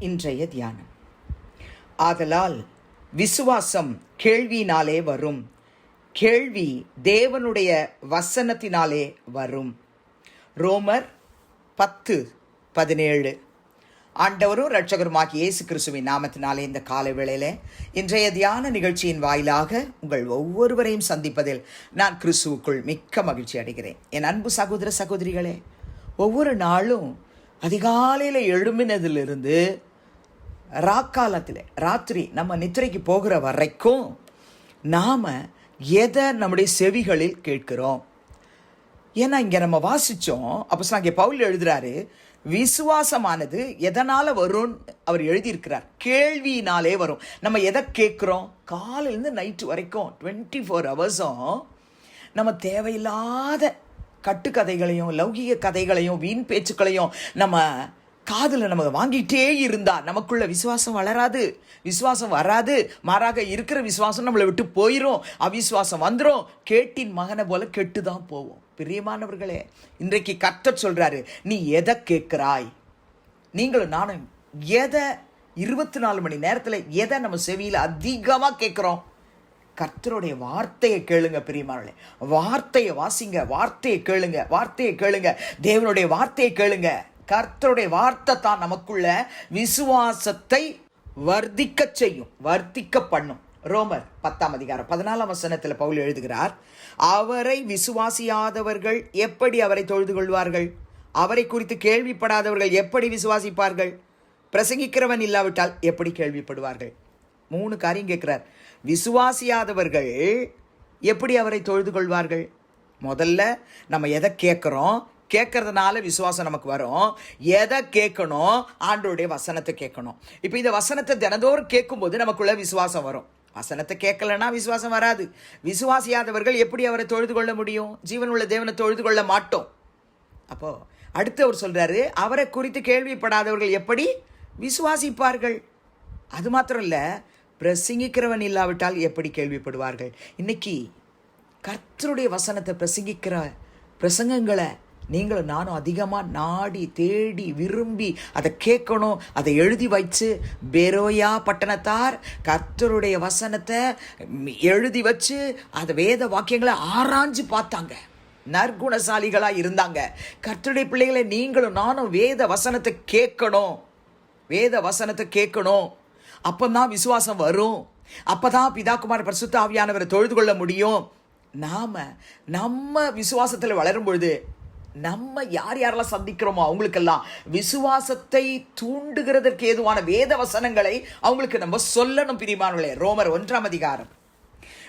இன்றைய தியானம். ஆதலால் விசுவாசம் கேள்வியினாலே வரும், கேள்வி தேவனுடைய வசனத்தினாலே வரும். ரோமர் 10:17. ஆண்டவரும் இரட்சகருமாகிய இயேசு கிறிஸ்துவின் நாமத்தினாலே இந்த காலை வேளையிலே இன்றைய தியான நிகழ்ச்சியின் வாயிலாக உங்கள் ஒவ்வொருவரையும் சந்திப்பதில் நான் கிறிஸ்துவுக்குள் மிக்க மகிழ்ச்சி அடைகிறேன். என் அன்பு சகோதர சகோதரிகளே, ஒவ்வொரு நாளும் அதிகாலையில் எழும்பினதிலிருந்து ராத்திரி நம்ம நித்திரைக்கு போகிற வரைக்கும் நாம் எதை நம்முடைய செவிகளில் கேட்கிறோம்? ஏன்னா இங்கே நம்ம வாசித்தோம், அப்போ பவுல் எழுதுறாரு, விசுவாசமானது எதனால் வரும் அவர் எழுதியிருக்கிறார், கேள்வியினாலே வரும். நம்ம எதை கேட்குறோம்? காலையிலேருந்து நைட்டு வரைக்கும் 24 ஹவர்ஸும் நம்ம தேவையில்லாத கட்டுக்கதைகளையும் லௌகிக கதைகளையும் வீண் பேச்சுக்களையும் நம்ம காதில் நம்ம வாங்கிட்டே இருந்தா நமக்குள்ள விசுவாசம் வளராது, விசுவாசம் வராது. மாறாக இருக்கிற விசுவாசம் நம்மளை விட்டு போயிடும், அவிசுவாசம் வந்துடும், கேட்டின் மகனை போல கெட்டு தான் போவோம். பிரியமானவர்களே, இன்றைக்கு கர்த்தர் சொல்றாரு, நீ எதை கேட்கிறாய்? நீங்களும் நானும் எதை 24 மணி நேரத்தில் எதை நம்ம செவியில் அதிகமாக கேட்குறோம்? கர்த்தருடைய வார்த்தையை கேளுங்க பிரியமானவர்களே. வார்த்தையை வாசிங்க, வார்த்தையை கேளுங்க, வார்த்தையை கேளுங்க, தேவனுடைய வார்த்தையை கேளுங்க. கர்த்தருடைய வார்த்தை தான் நமக்குள்ள விசுவாசத்தை வர்த்திக்க செய்யும், வர்த்திக்க பண்ணும். ரோமர் 10:14 பவுல் எழுதுகிறார், அவரை விசுவாசியாதவர்கள் எப்படி அவரை தொழுது கொள்வார்கள்? அவரை குறித்து கேள்விப்படாதவர்கள் எப்படி விசுவாசிப்பார்கள்? பிரசங்கிக்கிறவன் இல்லாவிட்டால் எப்படி கேள்விப்படுவார்கள்? 3 காரியம் கேட்கிறார். விசுவாசியாதவர்கள் எப்படி அவரை தொழுது கொள்வார்கள்? முதல்ல நம்ம எதை கேட்குறோம்? கேட்கறதுனால விசுவாசம் நமக்கு வரும். எதை கேட்கணும்? ஆண்டவருடைய வசனத்தை கேட்கணும். இப்போ இந்த வசனத்தை தினந்தோறும் கேட்கும்போது நமக்குள்ள விசுவாசம் வரும். வசனத்தை கேட்கலன்னா விசுவாசம் வராது. விசுவாசியாதவர்கள் எப்படி அவரை தொழுது கொள்ள முடியும்? ஜீவனுள்ள தேவனை தொழுது கொள்ள மாட்டோம். அப்போ அடுத்து அவர் சொல்றாரு, அவரை குறித்து கேள்விப்படாதவர்கள் எப்படி விசுவாசிப்பார்கள்? அது மாத்திரம் இல்லை, பிரசங்கிக்கிறவன் இல்லாவிட்டால் எப்படி கேள்விப்படுவார்கள்? இன்னைக்கு கர்த்தருடைய வசனத்தை பிரசங்கிக்கிற பிரசங்கங்களை நீங்களும் நானும் அதிகமாக நாடி தேடி விரும்பி அதை கேட்கணும். அதை எழுதி வச்சு பெரோயா பட்டணத்தார் கர்த்தருடைய வசனத்தை எழுதி வச்சு அதை வேத வாக்கியங்களை ஆராய்ஞ்சு பார்த்தாங்க, நற்குணசாலிகளாக இருந்தாங்க. கர்த்தருடைய பிள்ளைகளை நீங்களும் நானும் வேத வசனத்தை கேட்கணும், வேத வசனத்தை கேட்கணும். அப்போதான் விசுவாசம் வரும். அப்போதான் பிதாகுமார் பரிசுத்த ஆவியானவரை தொழுது கொள்ள முடியும். நம்ம விசுவாசத்தில் வளரும் பொழுது நம்ம யாரெல்லாம் சந்திக்கிறோமோ அவங்களுக்கெல்லாம் விசுவாசத்தை தூண்டுகிறதற்கு ஏதுவான வேத வசனங்களை அவங்களுக்கு நம்ம சொல்லணும். பிரியமானவர்களே, ரோமர்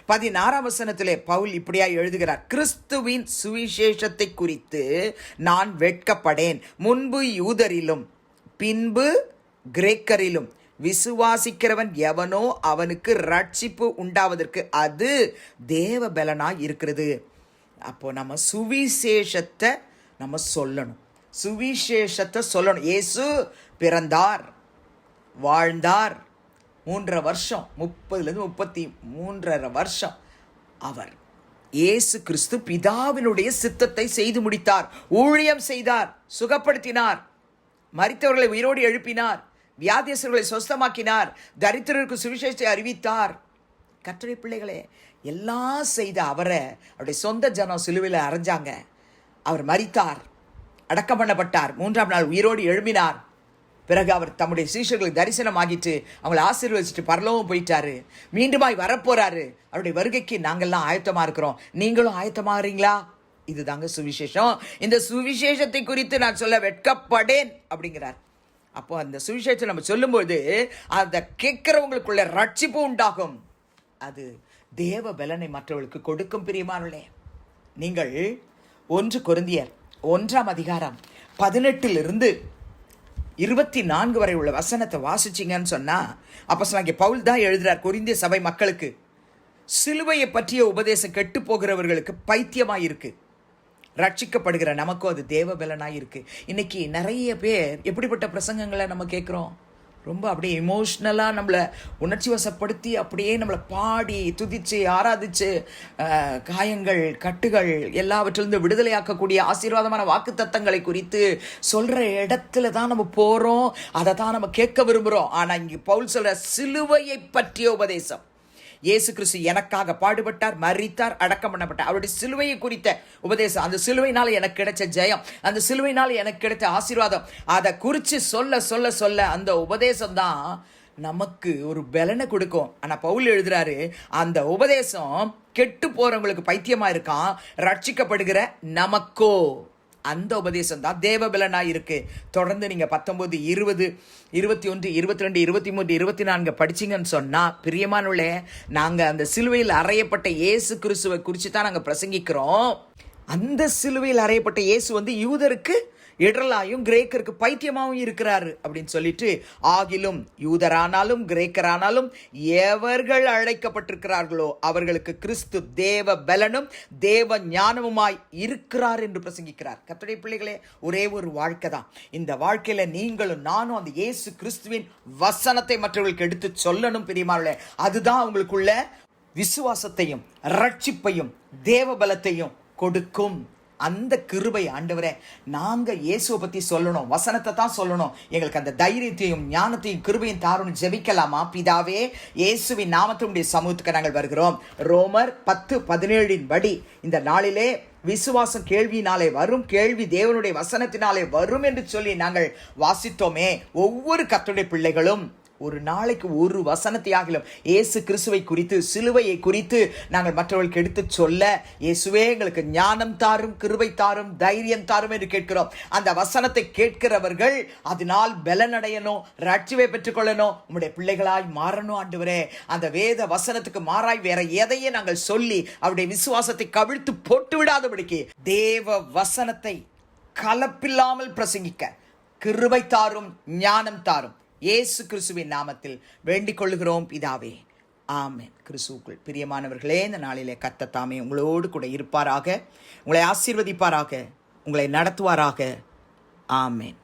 1:16 பவுல் இப்படியா எழுதுகிறார், கிறிஸ்துவின் சுவிசேஷத்தை குறித்து நான் வெட்கப்படேன். முன்பு யூதரிலும் பின்பு கிரேக்கரிலும் விசுவாசிக்கிறவன் எவனோ அவனுக்கு ரட்சிப்பு உண்டாவதற்கு அது தேவ பலனாய் இருக்கிறது. அப்போ நம்ம சுவிசேஷத்தை நம்ம சொல்லணும், சுவிசேஷத்தை சொல்லணும். இயேசு பிறந்தார், வாழ்ந்தார், 3.5 வருஷம், 30-33 வருஷம் அவர் இயேசு கிறிஸ்து பிதாவினுடைய சித்தத்தை செய்து முடித்தார். ஊழியம் செய்தார், சுகப்படுத்தினார், மரித்தவர்களை உயிரோடு எழுப்பினார், வியாதியஸ்தர்களை சொஸ்தமாக்கினார், தரித்திரருக்கு சுவிசேஷத்தை அறிவித்தார். கர்த்தருடைய பிள்ளைகளே, எல்லாம் செய்த அவரை அவருடைய சொந்த ஜனம் சிலுவையில் அறைஞ்சாங்க. அவர் மரித்தார், அடக்கம் பண்ணப்பட்டார், 3ஆம் நாள் உயிரோடு எழும்பினார். பிறகு அவர் தம்முடைய சீஷர்களுக்கு தரிசனம் ஆகிட்டு அவங்களை ஆசீர்வதிச்சுட்டு பரலோகம் போயிட்டாரு. மீண்டுமாய் வரப்போறாரு. அவருடைய வருகைக்கு நாங்கள்லாம் ஆயத்தமாக இருக்கிறோம். நீங்களும் ஆயத்தமாகறீங்களா? இதுதாங்க சுவிசேஷம். இந்த சுவிசேஷத்தை குறித்து நான் சொல்ல வெட்கப்படேன் அப்படிங்கிறார். அப்போ அந்த சுவிசேஷத்தை நம்ம சொல்லும்போது அதை கேட்கிறவங்களுக்குள்ள ரட்சிப்பு உண்டாகும். அது தேவ பலனை மற்றவர்களுக்கு கொடுக்கும். பிரியமானவர்களே, நீங்கள் 1 கொரிந்தியர் 1:18 24 வரை உள்ள வசனத்தை வாசிச்சிங்கன்னு சொன்னா, அப்போஸ்தலனாகிய பவுல் தான் எழுதுறார் கொரிந்திய சபை மக்களுக்கு, சிலுவையை பற்றிய உபதேசம் கெட்டு போகிறவர்களுக்கு பைத்தியமாய் இருக்கு, ரட்சிக்கப்படுகிற நமக்கும் அது தேவ பலனாய் இருக்கு. இன்னைக்கு நிறைய பேர் எப்படிப்பட்ட பிரசங்கங்களை நம்ம கேட்குறோம்? ரொம்ப அப்படியே எமோஷ்னலாக நம்மளை உணர்ச்சி வசப்படுத்தி அப்படியே நம்மளை பாடி துதித்து ஆராதித்து காயங்கள் கட்டுகள் எல்லாவற்றிலிருந்து விடுதலையாக்கக்கூடிய ஆசீர்வாதமான வாக்குத்தத்தங்களை குறித்து சொல்கிற இடத்துல தான் நம்ம போகிறோம், அதை தான் நம்ம கேட்க விரும்புகிறோம். ஆனால் இங்கே பவுல் சொல்கிற சிலுவையை பற்றிய உபதேசம், இயேசு கிறிஸ்து எனக்காக பாடுபட்டார், மரித்தார், அடக்கம் பண்ணப்பட்டார், அவருடைய சிலுவையை குறித்த உபதேசம், அந்த சிலுவையினால் எனக்கு கிடைச்ச ஜெயம், அந்த சிலுவையினால் எனக்கு கிடைச்ச ஆசீர்வாதம், அதை குறித்து சொல்ல சொல்ல சொல்ல அந்த உபதேசம் தான் நமக்கு ஒரு பலனை கொடுக்கும். ஆனால் பவுல் எழுதுறாரு, அந்த உபதேசம் கெட்டு போறவங்களுக்கு பைத்தியமா இருக்கான், ரட்சிக்கப்படுகிற நமக்கோ அந்த உபதேசம் தான் தேவபலனாக இருக்கு. தொடர்ந்து நீங்கள் 19, 20, 21, 22, 23, 24 படிச்சிங்கன்னு சொன்னால், பிரியமானவர்களே, நாங்கள் அந்த சிலுவையில் அறையப்பட்ட இயேசு கிறிஸ்துவை குறித்து தான் நாங்கள் பிரசங்கிக்கிறோம். அந்த சிலுவையில் அறையப்பட்ட இயேசு யூதருக்கு இடரலாயும் கிரேக்கருக்கு பைத்தியமாகவும் இருக்கிறாரு அப்படின்னு சொல்லிட்டு, ஆகிலும் யூதரானாலும் கிரேக்கரானாலும் எவர்கள் அழைக்கப்பட்டிருக்கிறார்களோ அவர்களுக்கு கிறிஸ்து தேவ பலனும் தேவ ஞானமுமாய் இருக்கிறார் என்று பிரசங்கிக்கிறார். கர்த்தருடைய பிள்ளைகளே, ஒரே ஒரு வாழ்க்கை தான். இந்த வாழ்க்கையில நீங்களும் நானும் அந்த இயேசு கிறிஸ்துவின் வசனத்தை மற்றவர்களுக்கு எடுத்து சொல்லணும். பிரியமானவர்களே, அதுதான் உங்களுக்குள்ள விசுவாசத்தையும் ரட்சிப்பையும் தேவ பலத்தையும் கொடுக்கும். அந்த கிருபை ஆண்டவரே, நாங்கள் இயேசுவை பற்றி சொல்லணும், வசனத்தை தான் சொல்லணும், எங்களுக்கு அந்த தைரியத்தையும் ஞானத்தையும் கிருபையும் தாருன்னு ஜெபிக்கலாமா? பிதாவே, இயேசுவின் நாமத்தினுடைய சமூகத்துக்கு நாங்கள் வருகிறோம். ரோமர் 10:17 படி இந்த நாளிலே விசுவாசம் கேள்வியினாலே வரும், கேள்வி தேவனுடைய வசனத்தினாலே வரும் என்று சொல்லி நாங்கள் வாசித்தோமே. ஒவ்வொரு கர்த்தருடைய பிள்ளைகளும் ஒரு நாளைக்கு ஒரு வசனத்தையாகிலும் இயேசு கிறிஸ்துவை குறித்து, சிலுவையை குறித்து நாங்கள் மற்றவர்களுக்கு எடுத்து சொல்ல, இயேசுவே எங்களுக்கு ஞானம் தாரும், கிருபை தாரும், தைரியம் தாரும் என்று கேட்கிறோம். அந்த வசனத்தை கேட்கிறவர்கள் அதனால் பலனடையணும், ரட்சிப்பை பெற்றுக்கொள்ளணும், உம்முடைய பிள்ளைகளாய் மாறணும். ஆண்டவரே, அந்த வேத வசனத்துக்கு மாறாய் வேற எதையே நாங்கள் சொல்லி அவருடைய விசுவாசத்தை கவிழ்த்து போட்டு விடாதபடிக்கு தேவ வசனத்தை கலப்பில்லாமல் பிரசங்கிக்க கிருபை தாரும், ஞானம் தாரும். இயேசு கிறிஸ்துவின் நாமத்தில் வேண்டிக் கொள்ளுகிறோம் பிதாவே, ஆமென். கிறிஸ்துவுக்குள் பிரியமானவர்களே, இந்த நாளிலே கர்த்தர் தாமே உங்களோடு கூட இருப்பாராக, உங்களை ஆசீர்வதிப்பாராக, உங்களை நடத்துவாராக. ஆமென்.